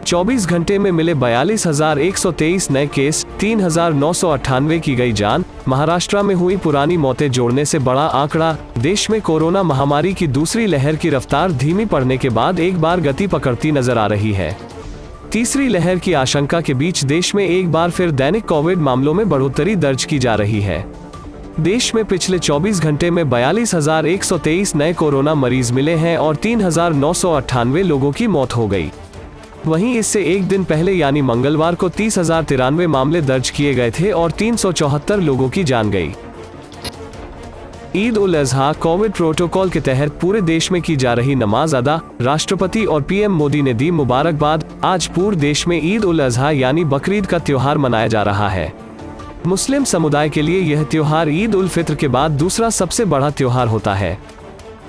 24 घंटे में मिले 42,123 नए केस, 3,998 की गई जान। महाराष्ट्र में हुई पुरानी मौतें जोड़ने से बड़ा आंकड़ा। देश में कोरोना महामारी की दूसरी लहर की रफ्तार धीमी पड़ने के बाद एक बार गति पकड़ती नजर आ रही है। तीसरी लहर की आशंका के बीच देश में एक बार फिर दैनिक कोविड मामलों में बढ़ोतरी दर्ज की जा रही है। देश में पिछले 24 घंटे में 42,123 नए कोरोना मरीज मिले हैं और 3,998 लोगों की मौत हो गई। वहीं इससे एक दिन पहले यानी मंगलवार को 30,093 मामले दर्ज किए गए थे और 374 लोगों की जान गई। ईद उल अजहा कोविड प्रोटोकॉल के तहत पूरे देश में की जा रही नमाज अदा। राष्ट्रपति और पीएम मोदी ने दी मुबारकबाद। आज पूरे देश में ईद उल अजहा यानी बकरीद का त्योहार मनाया जा रहा है। मुस्लिम समुदाय के लिए यह त्योहार ईद उल फित्र के बाद दूसरा सबसे बड़ा त्योहार होता है।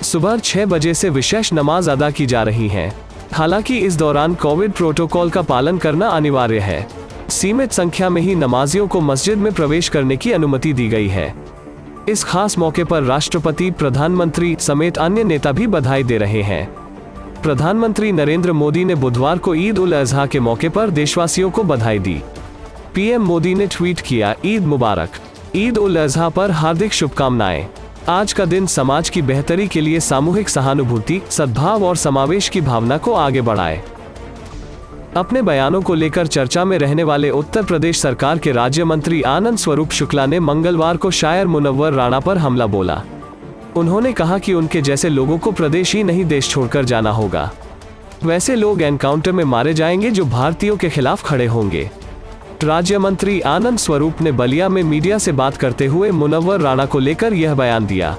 सुबह 6 बजे से विशेष नमाज अदा की जा रही है। हालांकि इस दौरान कोविड प्रोटोकॉल का पालन करना अनिवार्य है। सीमित संख्या में ही नमाजियों को मस्जिद में प्रवेश करने की अनुमति दी गई है। इस खास मौके पर राष्ट्रपति, प्रधानमंत्री समेत अन्य नेता भी बधाई दे रहे हैं। प्रधानमंत्री नरेंद्र मोदी ने बुधवार को ईद उल अजहा के मौके पर देशवासियों को बधाई दी। पीएम मोदी ने ट्वीट किया, ईद मुबारक, ईद उल अजहा पर हार्दिक शुभकामनाएं। आज का दिन समाज की बेहतरी के लिए सामूहिक सहानुभूति, सद्भाव और समावेश की भावना को आगे बढ़ाए। अपने बयानों को लेकर चर्चा में रहने वाले उत्तर प्रदेश सरकार के राज्य मंत्री आनंद स्वरूप शुक्ला ने मंगलवार को शायर मुनव्वर राणा पर हमला बोला। उन्होंने कहा कि उनके जैसे लोगों को प्रदेश ही नहीं देश छोड़कर जाना होगा। वैसे लोग एनकाउंटर में मारे जाएंगे जो भारतीयों के खिलाफ खड़े होंगे। राज्य मंत्री आनंद स्वरूप ने बलिया में मीडिया से बात करते हुए मुनव्वर राणा को लेकर यह बयान दिया।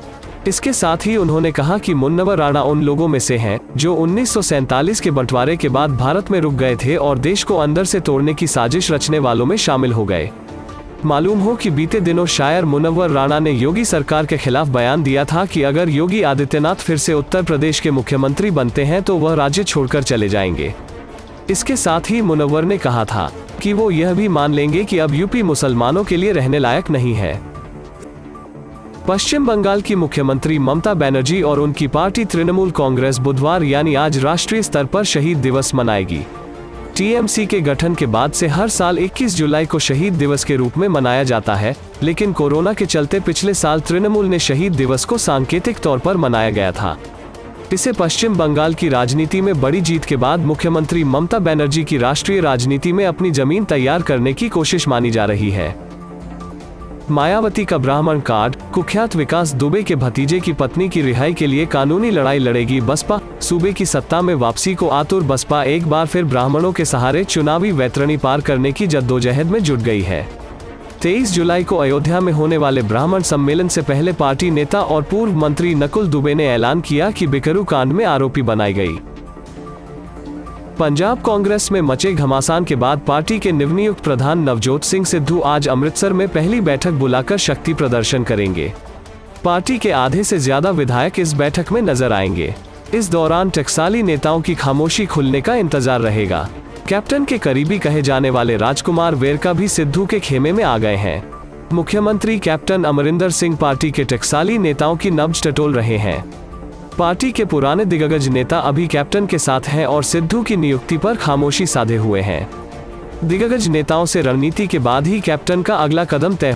इसके साथ ही उन्होंने कहा कि मुनव्वर राणा उन लोगों में से हैं जो 1947 के बंटवारे के बाद भारत में रुक गए थे और देश को अंदर से तोड़ने की साजिश रचने वालों में शामिल हो गए। मालूम हो कि बीते दिनों शायर मुनव्वर राणा ने योगी सरकार के खिलाफ बयान दिया था कि अगर योगी आदित्यनाथ फिर से उत्तर प्रदेश के मुख्यमंत्री बनते हैं तो वह राज्य छोड़कर चले जाएंगे। इसके साथ ही मुनव्वर ने कहा था कि वो यह भी मान लेंगे कि अब यूपी मुसलमानों के लिए रहने लायक नहीं है। पश्चिम बंगाल की मुख्यमंत्री ममता बनर्जी और उनकी पार्टी तृणमूल कांग्रेस बुधवार यानी आज राष्ट्रीय स्तर पर शहीद दिवस मनाएगी। टीएमसी के गठन के बाद से हर साल 21 जुलाई को शहीद दिवस के रूप में मनाया जाता है, लेकिन कोरोना के चलते पिछले साल तृणमूल ने शहीद दिवस को सांकेतिक तौर पर मनाया गया था। इसे पश्चिम बंगाल की राजनीति में बड़ी जीत के बाद मुख्यमंत्री ममता बनर्जी की राष्ट्रीय राजनीति में अपनी जमीन तैयार करने की कोशिश मानी जा रही है। मायावती का ब्राह्मण कार्ड, कुख्यात विकास दुबे के भतीजे की पत्नी की रिहाई के लिए कानूनी लड़ाई लड़ेगी बसपा। सूबे की सत्ता में वापसी को आतुर बसपा एक बार फिर ब्राह्मणों के सहारे चुनावी वैतरणी पार करने की जद्दोजहद में जुट गई है। 23 जुलाई को अयोध्या में होने वाले ब्राह्मण सम्मेलन से पहले पार्टी नेता और पूर्व मंत्री नकुल दुबे ने ऐलान किया कि बिकरू कांड में आरोपी बनाई गई। पंजाब कांग्रेस में मचे घमासान के बाद पार्टी के नवनियुक्त प्रधान नवजोत सिंह सिद्धू आज अमृतसर में पहली बैठक बुलाकर शक्ति प्रदर्शन करेंगे। पार्टी के आधे से ज्यादा विधायक इस बैठक में नजर आएंगे। इस दौरान टकसाली नेताओं की खामोशी खुलने का इंतजार रहेगा। कैप्टन के करीबी कहे जाने वाले राजकुमार वेरका भी सिद्धू के खेमे में आ गए हैं। मुख्यमंत्री कैप्टन अमरिंदर सिंह पार्टी के टकसाली नेताओं की नब्ज टटोल रहे हैं। पार्टी के पुराने दिग्गज नेता अभी कैप्टन के साथ हैं और सिद्धू की नियुक्ति पर खामोशी साधे हुए हैं। दिग्गज नेताओं से रणनीति के बाद ही कैप्टन का अगला कदम तय